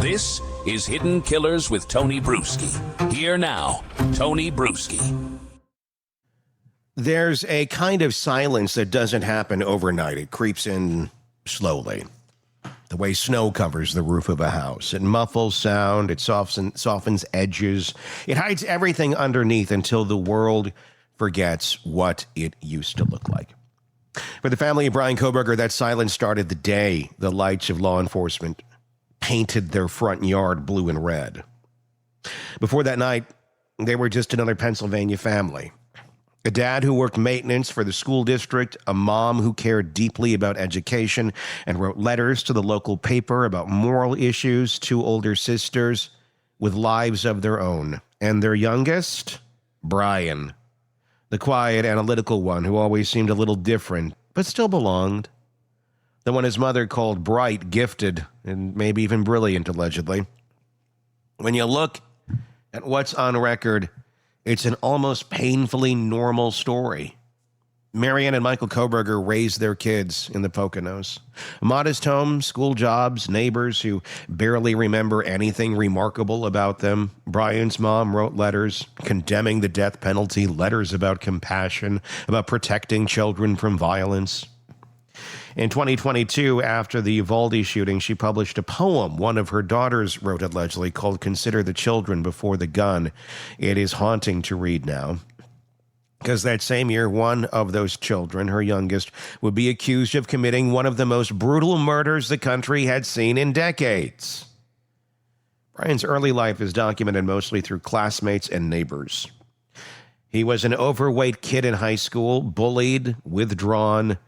This is Hidden Killers with Tony Brueski. Here now, Tony Brueski. There's a kind of silence that doesn't happen overnight. It creeps in slowly. The way snow covers the roof of a house. It muffles sound. It softens edges. It hides everything underneath until the world forgets what it used to look like. For the family of Brian Kohberger, that silence started the day the lights of law enforcement painted their front yard blue and red. Before that night, they were just another Pennsylvania family. A dad who worked maintenance for the school district, a mom who cared deeply about education and wrote letters to the local paper about moral issues, two older sisters with lives of their own, and their youngest, Brian, the quiet, analytical one who always seemed a little different, but still belonged. The one his mother called bright, gifted, and maybe even brilliant, allegedly. When you look at what's on record, it's an almost painfully normal story. Marianne and Michael Kohberger raised their kids in the Poconos. A modest home, school jobs, neighbors who barely remember anything remarkable about them. Brian's mom wrote letters condemning the death penalty, letters about compassion, about protecting children from violence. In 2022, after the Uvalde shooting, she published a poem one of her daughters wrote allegedly called Consider the Children Before the Gun. It is haunting to read now. Because that same year, one of those children, her youngest, would be accused of committing one of the most brutal murders the country had seen in decades. Brian's early life is documented mostly through classmates and neighbors. He was an overweight kid in high school, bullied, withdrawn.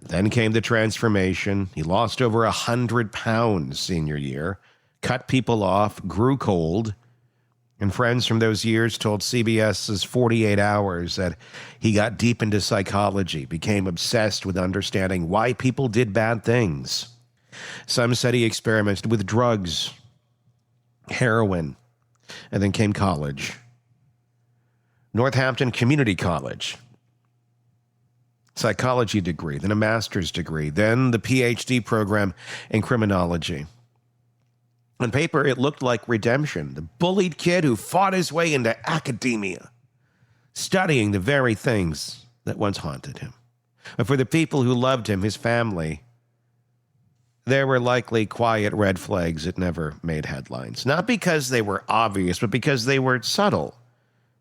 Then came the transformation. He lost over 100 pounds senior year, cut people off, grew cold. And friends from those years told CBS's 48 Hours that he got deep into psychology, became obsessed with understanding why people did bad things. Some said he experimented with drugs, heroin, and then came college. Northampton Community College. Psychology degree, then a master's degree, then the PhD program in criminology. On paper, it looked like redemption. The bullied kid who fought his way into academia, studying the very things that once haunted him. But for the people who loved him, his family, there were likely quiet red flags that never made headlines. Not because they were obvious, but because they were subtle,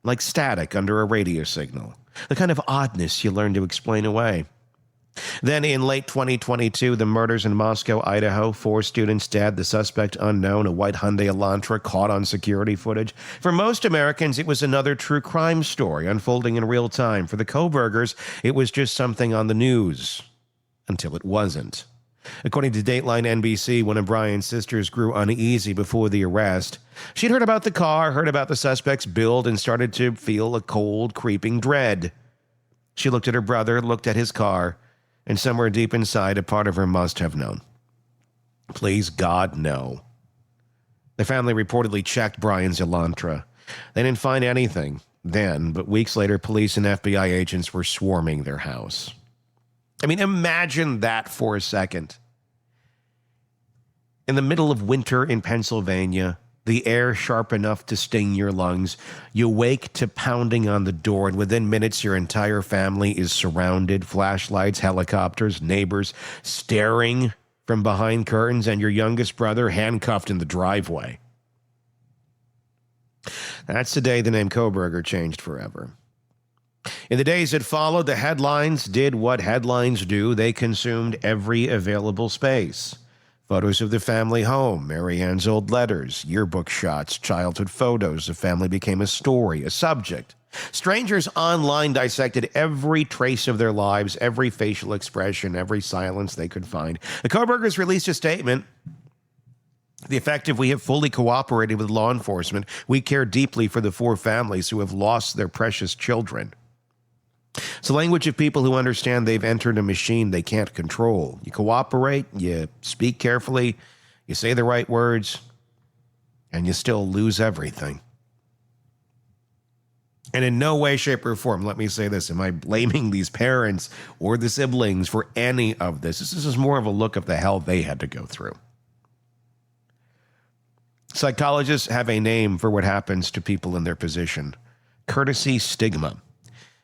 like static under a radio signal. The kind of oddness you learn to explain away. Then in late 2022, the murders in Moscow, Idaho, 4 students dead, the suspect unknown, a white Hyundai Elantra caught on security footage. For most Americans, it was another true crime story unfolding in real time. For the Kohbergers, it was just something on the news. Until it wasn't. According to Dateline NBC, one of Brian's sisters grew uneasy before the arrest. She'd heard about the car, heard about the suspect's build, and started to feel a cold, creeping dread. She looked at her brother, looked at his car, and somewhere deep inside, a part of her must have known. Please, God, no. The family reportedly checked Brian's Elantra. They didn't find anything then, but weeks later, police and FBI agents were swarming their house. I mean, imagine that for a second. In the middle of winter in Pennsylvania, the air sharp enough to sting your lungs, you wake to pounding on the door, and within minutes your entire family is surrounded, flashlights, helicopters, neighbors staring from behind curtains, and your youngest brother handcuffed in the driveway. That's the day the name Kohberger changed forever. In the days that followed, the headlines did what headlines do. They consumed every available space. Photos of the family home, Marianne's old letters, yearbook shots, childhood photos. The family became a story, a subject. Strangers online dissected every trace of their lives, every facial expression, every silence they could find. The Kohbergers released a statement. The effective, we have fully cooperated with law enforcement. We care deeply for the 4 families who have lost their precious children. It's the language of people who understand they've entered a machine they can't control. You cooperate, you speak carefully, you say the right words, and you still lose everything. And in no way, shape, or form, let me say this, am I blaming these parents or the siblings for any of this. This is more of a look at the hell they had to go through. Psychologists have a name for what happens to people in their position. Courtesy stigma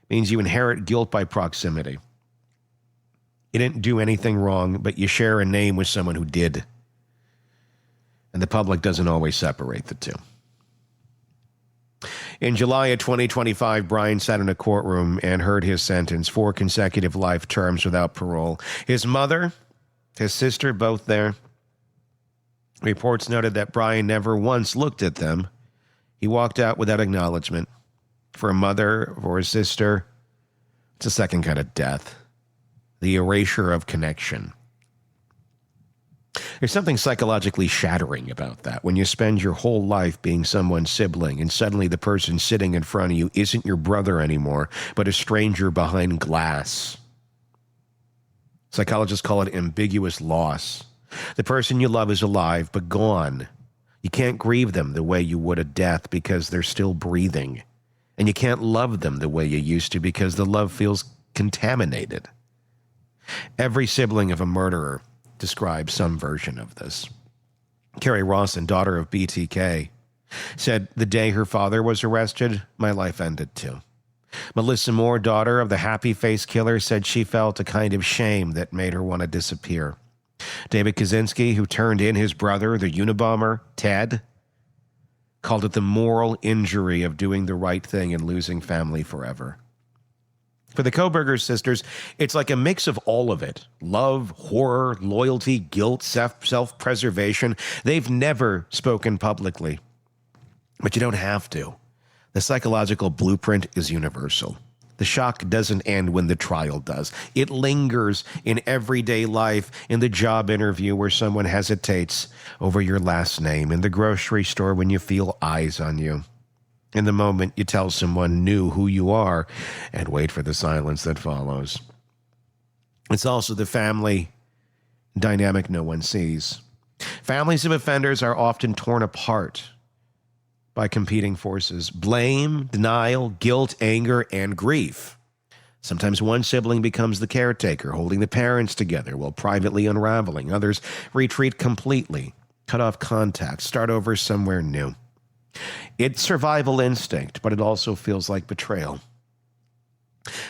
means you inherit guilt by proximity. You didn't do anything wrong, but you share a name with someone who did. And the public doesn't always separate the two. In July of 2025, Brian sat in a courtroom and heard his sentence, 4 consecutive life terms without parole. His mother, his sister, both there. Reports noted that Brian never once looked at them. He walked out without acknowledgement. For a mother, for a sister, it's a second kind of death. The erasure of connection. There's something psychologically shattering about that. When you spend your whole life being someone's sibling and suddenly the person sitting in front of you isn't your brother anymore, but a stranger behind glass. Psychologists call it ambiguous loss. The person you love is alive, but gone. You can't grieve them the way you would a death because they're still breathing. And you can't love them the way you used to because the love feels contaminated. Every sibling of a murderer describes some version of this. Carrie Rawson, daughter of BTK, said the day her father was arrested, my life ended too. Melissa Moore, daughter of the happy face killer, said she felt a kind of shame that made her want to disappear. David Kaczynski, who turned in his brother, the Unabomber, Ted, called it the moral injury of doing the right thing and losing family forever. For the Kohberger sisters, it's like a mix of all of it. Love, horror, loyalty, guilt, self-preservation. They've never spoken publicly. But you don't have to. The psychological blueprint is universal. The shock doesn't end when the trial does. It lingers in everyday life, in the job interview where someone hesitates over your last name, in the grocery store when you feel eyes on you, in the moment you tell someone new who you are, and wait for the silence that follows. It's also the family dynamic no one sees. Families of offenders are often torn apart by competing forces: blame, denial, guilt, anger, and grief. Sometimes one sibling becomes the caretaker, holding the parents together while privately unraveling. Others retreat completely, cut off contact, start over somewhere new. It's survival instinct, but it also feels like betrayal.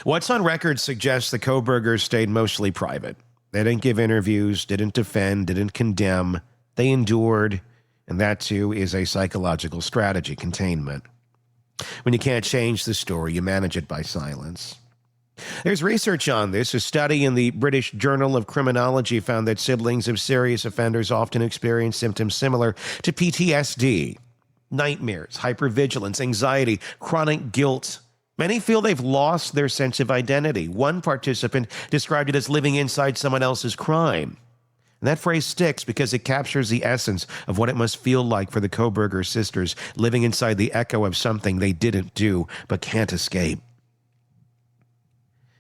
What's on record suggests the Kohbergers stayed mostly private. They didn't give interviews, didn't defend, didn't condemn. They endured. And that, too, is a psychological strategy, containment. When you can't change the story, you manage it by silence. There's research on this. A study in the British Journal of Criminology found that siblings of serious offenders often experience symptoms similar to PTSD, nightmares, hypervigilance, anxiety, chronic guilt. Many feel they've lost their sense of identity. One participant described it as living inside someone else's crime. And that phrase sticks because it captures the essence of what it must feel like for the Kohberger sisters, living inside the echo of something they didn't do but can't escape.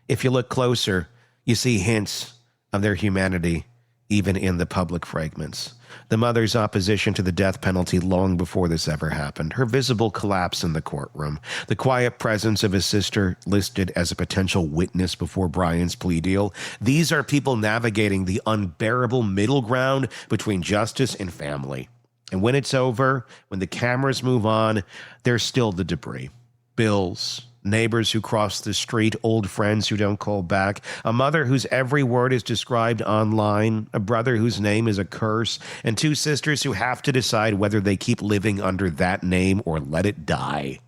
If you look closer, you see hints of their humanity, even in the public fragments. The mother's opposition to the death penalty long before this ever happened, her visible collapse in the courtroom, the quiet presence of his sister listed as a potential witness before Brian's plea deal. These are people navigating the unbearable middle ground between justice and family. And when it's over, when the cameras move on, there's still the debris. Bills, neighbors who cross the street, old friends who don't call back, a mother whose every word is described online, a brother whose name is a curse, and 2 sisters who have to decide whether they keep living under that name or let it die.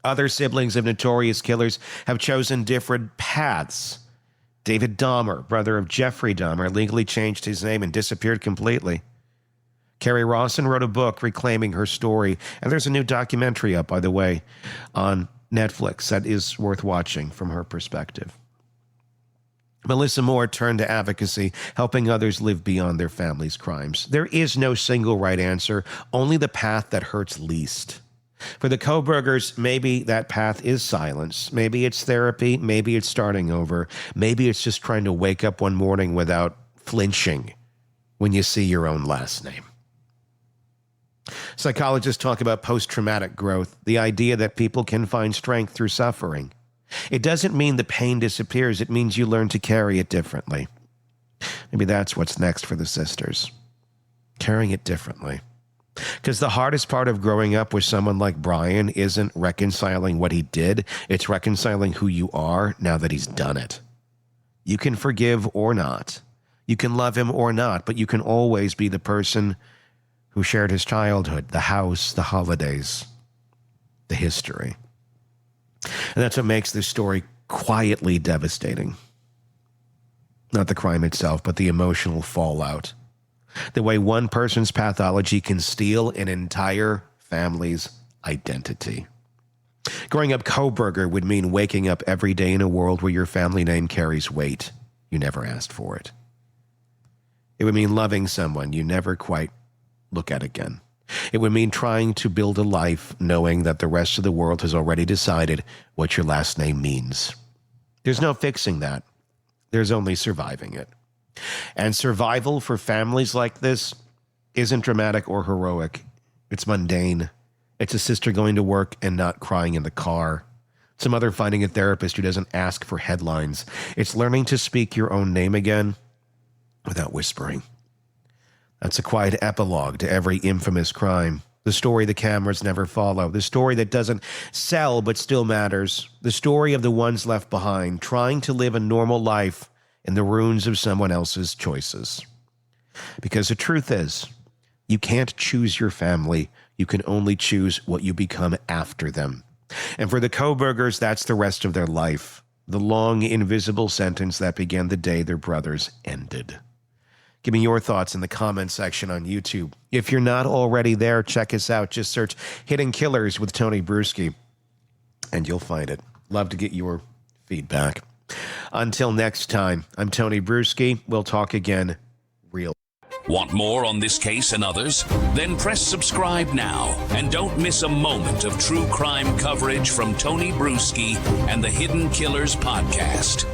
Other siblings of notorious killers have chosen different paths. David Dahmer, brother of Jeffrey Dahmer, legally changed his name and disappeared completely. Carrie Rawson wrote a book reclaiming her story, and there's a new documentary up, by the way, on Netflix that is worth watching from her perspective. Melissa Moore turned to advocacy, helping others live beyond their family's crimes. There is no single right answer, only the path that hurts least. For the Kohbergers, maybe that path is silence. Maybe it's therapy. Maybe it's starting over. Maybe it's just trying to wake up one morning without flinching when you see your own last name. Psychologists talk about post-traumatic growth, the idea that people can find strength through suffering. It doesn't mean the pain disappears. It means you learn to carry it differently. Maybe that's what's next for the sisters. carrying it differently. Because the hardest part of growing up with someone like Brian isn't reconciling what he did. It's reconciling who you are now that he's done it. You can forgive or not. You can love him or not, but you can always be the person who shared his childhood, the house, the holidays, the history. And that's what makes this story quietly devastating. Not the crime itself, but the emotional fallout. The way one person's pathology can steal an entire family's identity. Growing up Kohberger would mean waking up every day in a world where your family name carries weight. You never asked for it. It would mean loving someone you never quite look at again. It would mean trying to build a life knowing that the rest of the world has already decided what your last name means. There's no fixing that. There's only surviving it. And survival for families like this isn't dramatic or heroic. It's mundane. It's a sister going to work and not crying in the car. It's a mother finding a therapist who doesn't ask for headlines. It's learning to speak your own name again without whispering. That's a quiet epilogue to every infamous crime. The story the cameras never follow. The story that doesn't sell but still matters. The story of the ones left behind, trying to live a normal life in the ruins of someone else's choices. Because the truth is, you can't choose your family. You can only choose what you become after them. And for the Kohbergers, that's the rest of their life. The long, invisible sentence that began the day their brothers ended. Give me your thoughts in the comment section on YouTube. If you're not already there, check us out. Just search Hidden Killers with Tony Brueski, and you'll find it. Love to get your feedback. Until next time, I'm Tony Brueski. We'll talk again real. Want more on this case and others? Then press subscribe now and don't miss a moment of true crime coverage from Tony Brueski and the Hidden Killers podcast.